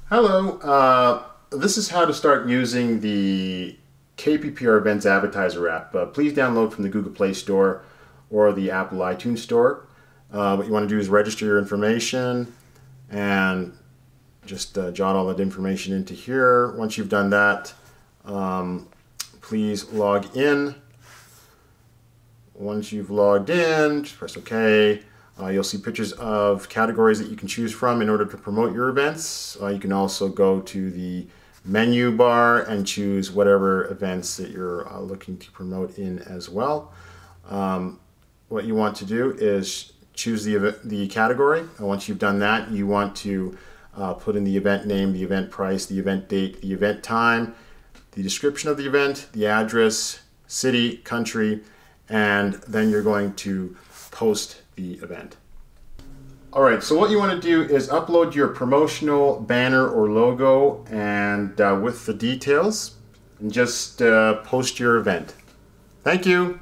Hello, this is how to start using the KPPR Events Advertiser app. Please download from the Google Play Store or the Apple iTunes Store. What you want to do is register your information and just jot all that information into here. Once you've done that, please log in. Once you've logged in, just press OK. You'll see pictures of categories that you can choose from in order to promote your events. You can also go to the menu bar and choose whatever events that you're looking to promote in as well. What you want to do is choose the category. And once you've done that, you want to put in the event name, the event price, the event date, the event time, the description of the event, the address, city, country, and then you're going to post the event. Alright, so what you want to do is upload your promotional banner or logo and with the details and just post your event. Thank you.